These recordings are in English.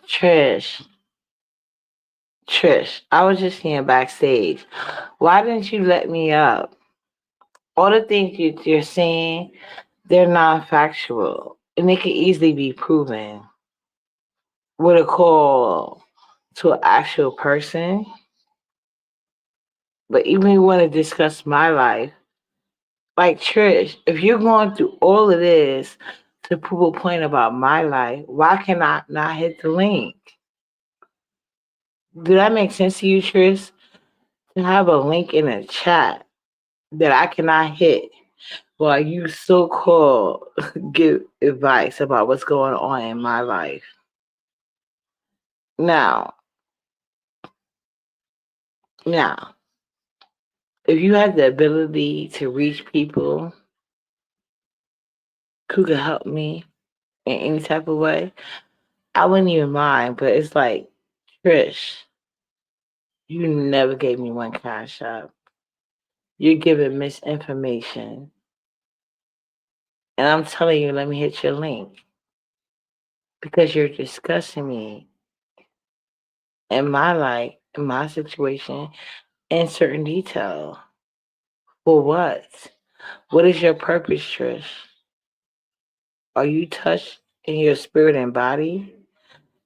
Trish, Trish, I was just here backstage. Why didn't you let me up? All the things you're saying, they're non-factual, and they can easily be proven with a call to an actual person. But even if you want to discuss my life, like Trish, if you're going through all of this to prove a point about my life, why can I not hit the link? Do that make sense to you, Trish? To have a link in a chat that I cannot hit while you so called give advice about what's going on in my life. Now, now, if you had the ability to reach people who could help me in any type of way, I wouldn't even mind. But it's like, Trish, you never gave me one cash up. You're giving misinformation. And I'm telling you, let me hit your link because you're discussing me in my life, in my situation, in certain detail. For what? What is your purpose, Trish? Are you touched in your spirit and body?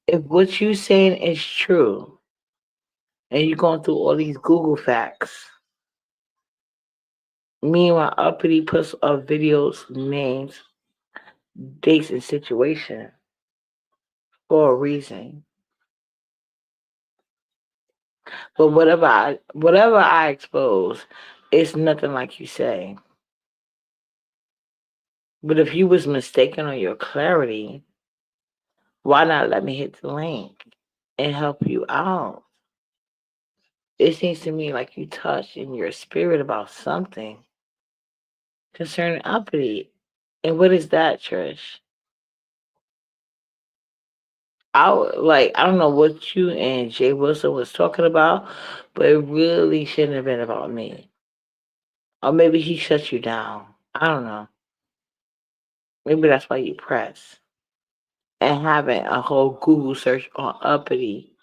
If what you saying is true, and you're going through all these Google facts, meanwhile, uppity puts up videos, names, dates, and situation for a reason. But whatever I expose, it's nothing like you say. But if you was mistaken on your clarity, why not let me hit the link and help you out? It seems to me like you touched in your spirit about something concerning uppity. And what is that, Trish? I don't know what you and Jay Wilson was talking about, but it really shouldn't have been about me. Or maybe he shut you down. I don't know. Maybe that's why you press. And having a whole Google search on uppity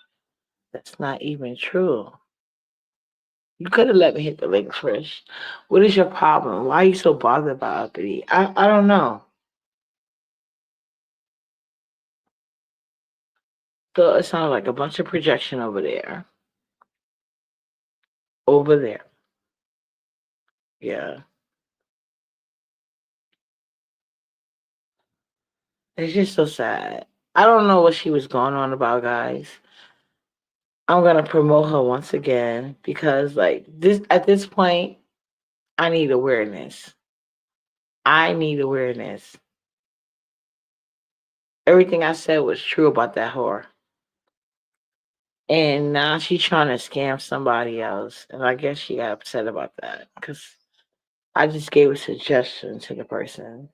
that's not even true. You could have let me hit the link first. What is your problem? Why are you so bothered about uppity? I don't know. So it sounds like a bunch of projection over there. Over there. Yeah. It's just so sad. I don't know what she was going on about, guys. I'm gonna promote her once again because like this at this point, I need awareness. I need awareness. Everything I said was true about that whore. And now she's trying to scam somebody else. And I guess she got upset about that. Because I just gave a suggestion to the person.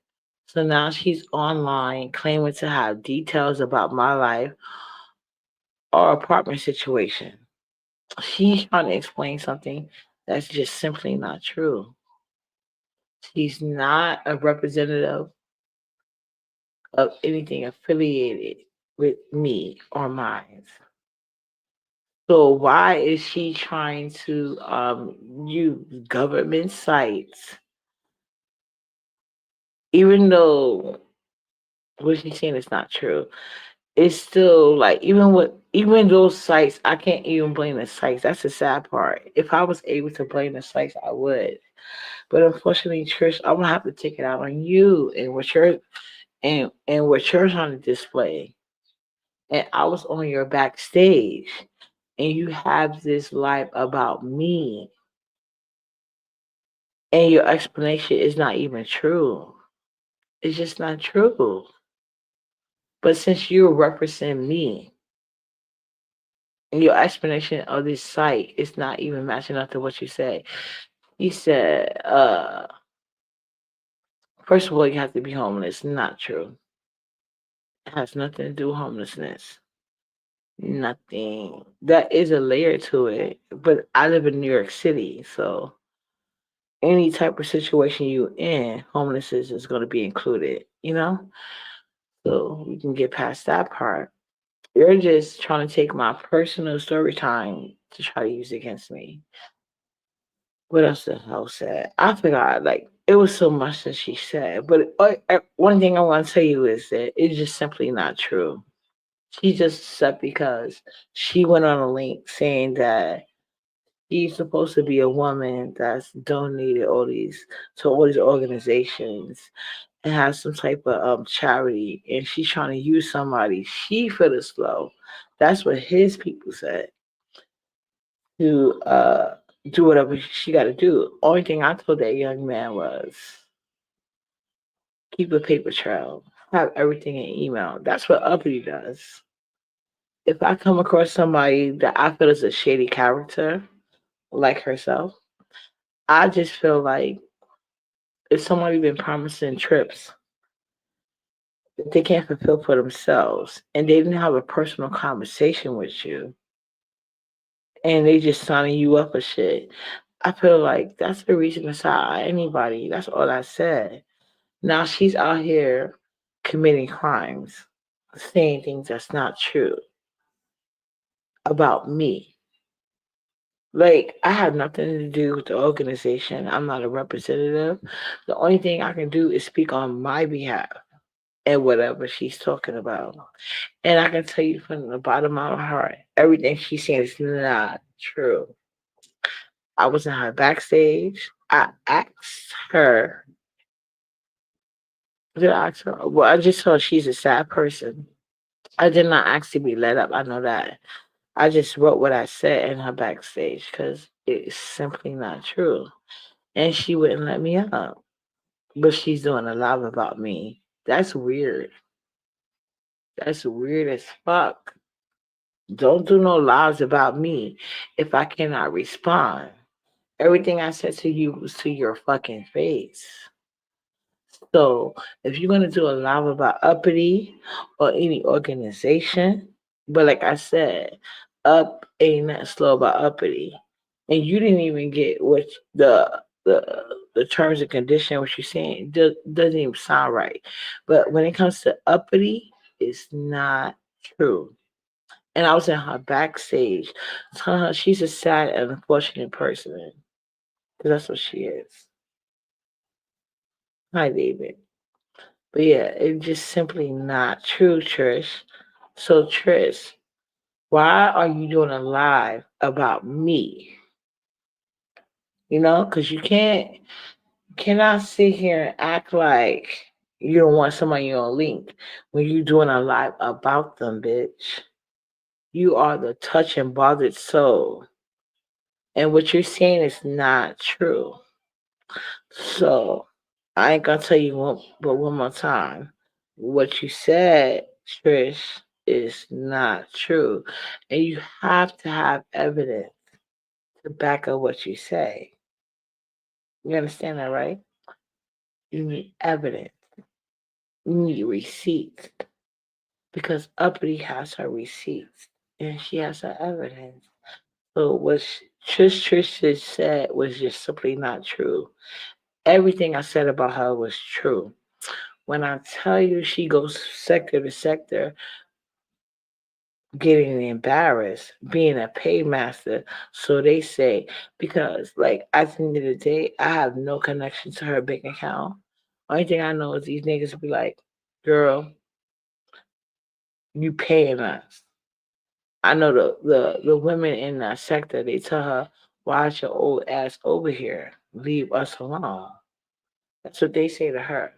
So now she's online claiming to have details about my life or apartment situation. She's trying to explain something that's just simply not true. She's not a representative of anything affiliated with me or mine. So why is she trying to use government sites, even though what she's saying is not true? It's still like even those sites, I can't even blame the sites. That's the sad part. If I was able to blame the sites, I would. But unfortunately, Trish, I'm gonna have to take it out on you and what you're trying to display. And I was on your backstage, and you have this life about me, and your explanation is not even true. It's just not true. But since you represent me, and your explanation of this site is not even matching up to what you say. You said, first of all, you have to be homeless. Not true. It has nothing to do with homelessness. Nothing. That is a layer to it. But I live in New York City, so any type of situation you in, homelessness is going to be included, you know? So we can get past that part. You're just trying to take my personal story time to try to use it against me. What else the hell said? I forgot. Like it was so much that she said, but one thing I want to tell you is that it's just simply not true. She just said because she went on a link saying that she's supposed to be a woman that's donated all these to all these organizations and has some type of charity, and she's trying to use somebody she feel is slow. That's what his people said to do whatever she got to do. Only thing I told that young man was keep a paper trail, have everything in email. That's what Uppity does. If I come across somebody that I feel is a shady character, like herself, I just feel like if somebody been promising trips that they can't fulfill for themselves and they didn't have a personal conversation with you and they just signing you up for shit, I feel like that's the reason to side anybody. That's all I said. Now she's out here committing crimes, saying things that's not true about me. Like, I have nothing to do with the organization. I'm not a representative. The only thing I can do is speak on my behalf and whatever she's talking about. And I can tell you from the bottom of my heart, everything she's saying is not true. I was in her backstage. I asked her, did I ask her? Well, I just saw she's a sad person. I did not ask to be let up. I know that. I just wrote what I said in her backstage because it's simply not true. And she wouldn't let me up. But she's doing a live about me. That's weird. That's weird as fuck. Don't do no lies about me if I cannot respond. Everything I said to you was to your fucking face. So if you're gonna do a live about uppity or any organization, but like I said, up ain't that slow about uppity, and you didn't even get what the terms and condition what you're saying doesn't even sound right. But when it comes to uppity, it's not true. And I was in her backstage telling her she's a sad and unfortunate person. Because that's what she is. Hi, David. But yeah, it's just simply not true, Trish. So, Trish, why are you doing a live about me? You know, because you cannot sit here and act like you don't want somebody on link when you're doing a live about them, bitch. You are the touch and bothered soul. And what you're saying is not true. So I ain't gonna tell you but one more time. What you said, Trish, is not true. And you have to have evidence to back up what you say. You understand that, right? You need evidence. You need receipts. Because Uppity has her receipts and she has her evidence. So what Trish just said was just simply not true. Everything I said about her was true. When I tell you she goes sector to sector, getting embarrassed, being a paymaster, so they say, because like at the end of the day, I have no connection to her bank account. Only thing I know is these niggas be like, girl, you paying us. I know the women in that sector, they tell her, watch your old ass over here. Leave us alone. That's what they say to her.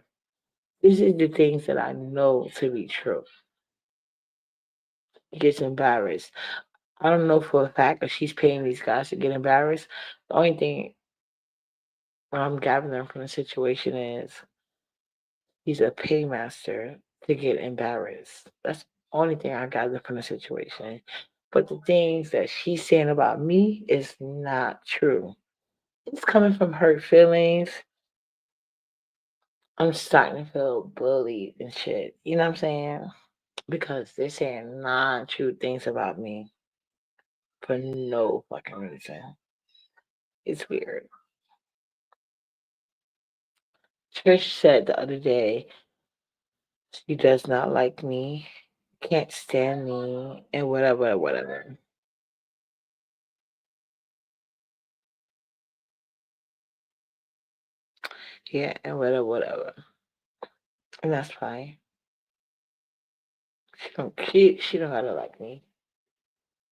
This is the things that I know to be true. Gets embarrassed. I don't know for a fact if she's paying these guys to get embarrassed. The only thing I'm gathering from the situation is he's a paymaster to get embarrassed. That's the only thing I gathered from the situation. But the things that she's saying about me is not true. It's coming from hurt feelings. I'm starting to feel bullied and shit. You know what I'm saying? Because they're saying non-true things about me for no fucking reason. It's weird. Trish said the other day she does not like me can't stand me, and whatever, whatever. Yeah, and whatever, whatever. And that's fine. She don't gotta like me.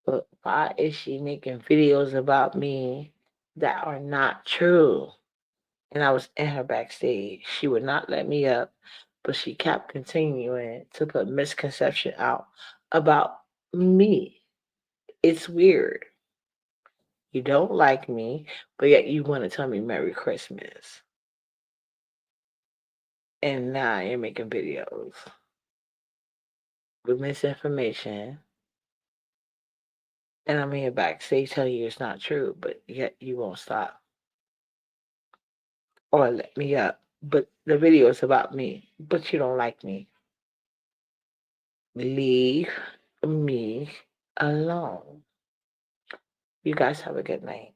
But why is she making videos about me that are not true? And I was in her backstage. She would not let me up, but she kept continuing to put misconception out about me. It's weird. You don't like me, but yet you want to tell me Merry Christmas. And now you're making videos with misinformation. And I'm here backstage telling you it's not true, but yet you won't stop or let me up. But the video is about me, but you don't like me. Leave me alone. You guys have a good night.